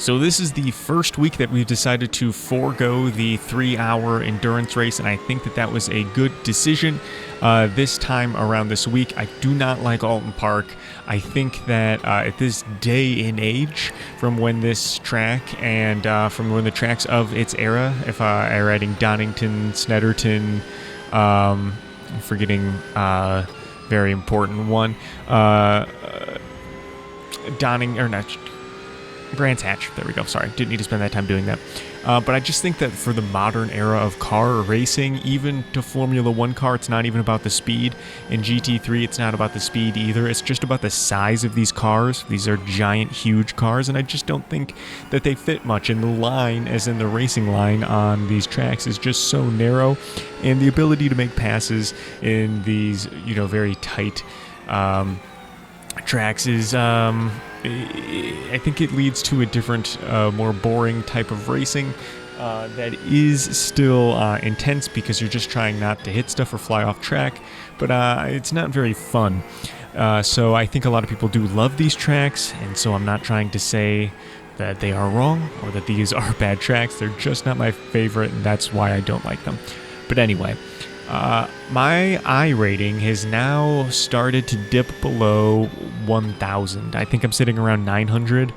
So this is the first week that we've decided to forego the 3-hour endurance race, and I think that was a good decision this time around this week. I do not like Oulton Park. I think that at this day and age, from when this track and from when the tracks of its era, if I'm writing Donington, Snetterton, I'm forgetting very important one, Brands Hatch. There we go. Sorry, didn't need to spend that time doing that. But I just think that for the modern era of car racing, even to Formula 1 car, it's not even about the speed. In GT3, it's not about the speed either. It's just about the size of these cars. These are giant, huge cars, and I just don't think that they fit much. And the line, as in the racing line on these tracks, is just so narrow. And the ability to make passes in these, very tight tracks is... I think it leads to a different, more boring type of racing that is still intense because you're just trying not to hit stuff or fly off track, but it's not very fun. So I think a lot of people do love these tracks, and so I'm not trying to say that they are wrong or that these are bad tracks. They're just not my favorite, and that's why I don't like them. But anyway... my I rating has now started to dip below 1,000. I think I'm sitting around 900,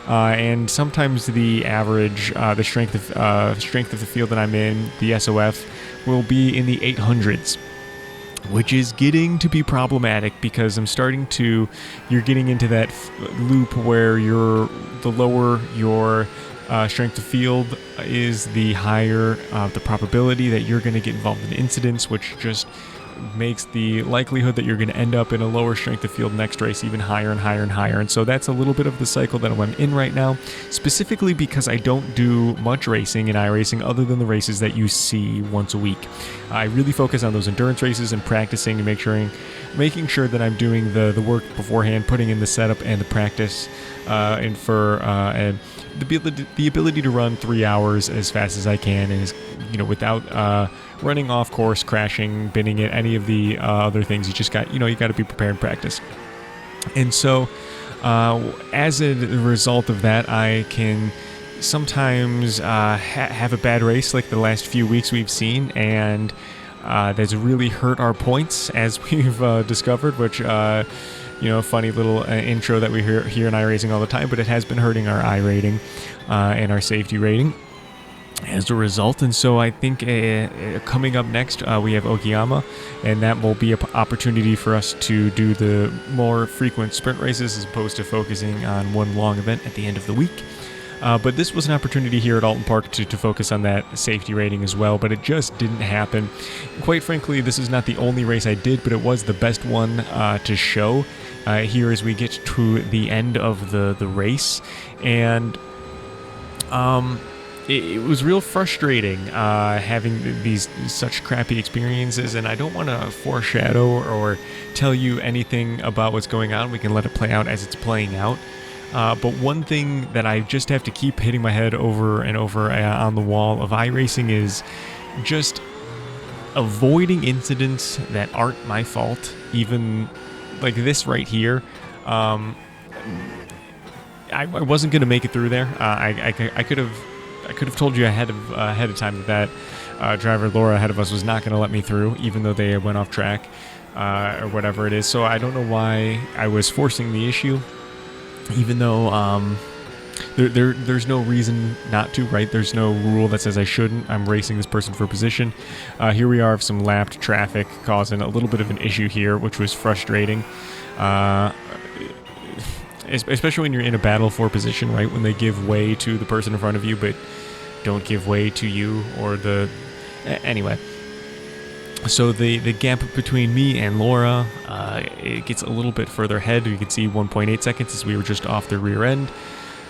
and sometimes the average, the strength of the field that I'm in, the SOF, will be in the 800s, which is getting to be problematic because you're getting into that loop where the lower your strength of field is, the higher the probability that you're going to get involved in incidents, which just makes the likelihood that you're going to end up in a lower strength of field next race even higher and higher and higher. And so that's a little bit of the cycle that I'm in right now, specifically because I don't do much racing in iRacing other than the races that you see once a week. I really focus on those endurance races and practicing and making sure that I'm doing the work beforehand, putting in the setup and the practice, and the ability to run 3 hours as fast as I can, and without running off course, crashing, binning it, any of the other things. You just got to be prepared and practice. And so as a result of that, I can sometimes have a bad race like the last few weeks we've seen, and that's really hurt our points, as we've discovered, which a funny little intro that we hear here in iRacing all the time, but it has been hurting our I rating and our safety rating as a result. And so I think coming up next, we have Okayama, and that will be an opportunity for us to do the more frequent sprint races as opposed to focusing on one long event at the end of the week. But this was an opportunity here at Oulton Park to focus on that safety rating as well, but it just didn't happen. Quite frankly, this is not the only race I did, but it was the best one to show here as we get to the end of the race. And it was real frustrating having these such crappy experiences, and I don't want to foreshadow or tell you anything about what's going on. We can let it play out as it's playing out. But one thing that I just have to keep hitting my head over and over on the wall of iRacing is just avoiding incidents that aren't my fault, even like this right here. I wasn't going to make it through there. I could have told you ahead of time that driver Laura ahead of us was not going to let me through, even though they went off track or whatever it is. So I don't know why I was forcing the issue, even though there's no reason not to, right? There's no rule that says I shouldn't. I'm racing this person for position. Here we are with some lapped traffic causing a little bit of an issue here, which was frustrating. Especially when you're in a battle for position, right? When they give way to the person in front of you, but don't give way to you or anyway. So the gap between me and Laura, it gets a little bit further ahead. You can see 1.8 seconds as we were just off the rear end.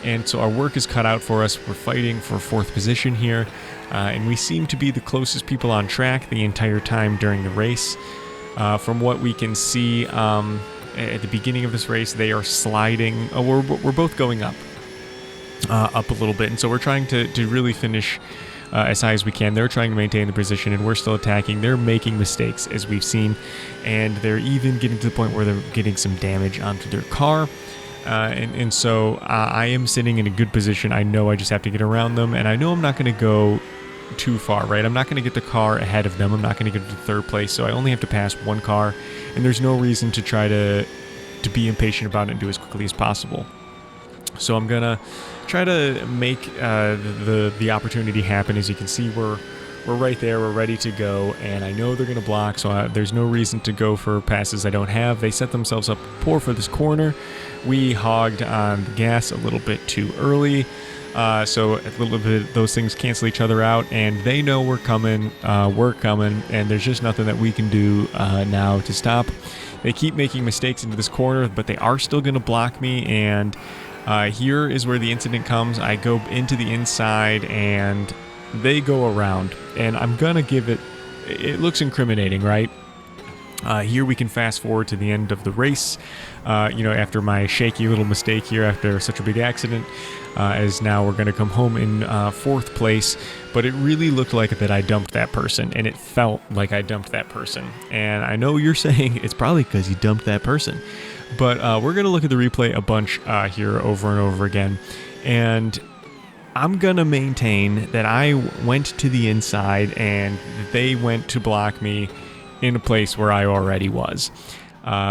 And so our work is cut out for us. We're fighting for 4th position here. And we seem to be the closest people on track the entire time during the race. From what we can see at the beginning of this race, they are sliding. We're both going up a little bit. And so we're trying to really finish as high as we can. They're trying to maintain the position, and we're still attacking. They're making mistakes, as we've seen, and they're even getting to the point where they're getting some damage onto their car. and so I am sitting in a good position. I know I just have to get around them, and I know I'm not going to go too far, right? I'm not going to get the car ahead of them. I'm not going to get to third place, so I only have to pass one car, and there's no reason to try to be impatient about it and do as quickly as possible. So I'm gonna try to make the opportunity happen. As you can see, we're right there, we're ready to go, and I know they're gonna block, so there's no reason to go for passes I don't have. They set themselves up poor for this corner. We hogged on the gas a little bit too early, so a little bit those things cancel each other out, and they know we're coming, and there's just nothing that we can do now to stop. They keep making mistakes into this corner, but they are still gonna block me, and here is where the incident comes. I go into the inside and they go around, and I'm gonna give it looks incriminating, right? Here we can fast forward to the end of the race, after my shaky little mistake here after such a big accident, as now we're going to come home in 4th place, but it really looked like that I dumped that person, and it felt like I dumped that person. And I know you're saying it's probably because you dumped that person, but we're going to look at the replay a bunch here over and over again, and I'm going to maintain that I went to the inside and they went to block me in a place where I already was.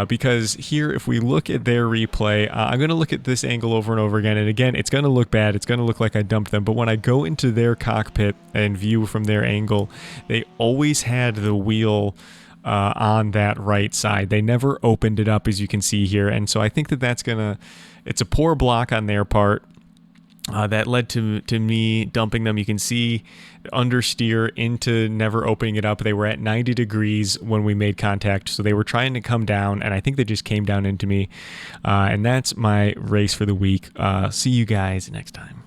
Because here, if we look at their replay, I'm going to look at this angle over and over again, and again, it's going to look bad, it's going to look like I dumped them, but when I go into their cockpit and view from their angle, they always had the wheel on that right side. They never opened it up, as you can see here, and so I think that it's a poor block on their part. That led to me dumping them. You can see understeer into never opening it up. They were at 90 degrees when we made contact, so they were trying to come down, and I think they just came down into me. And that's my race for the week. See you guys next time.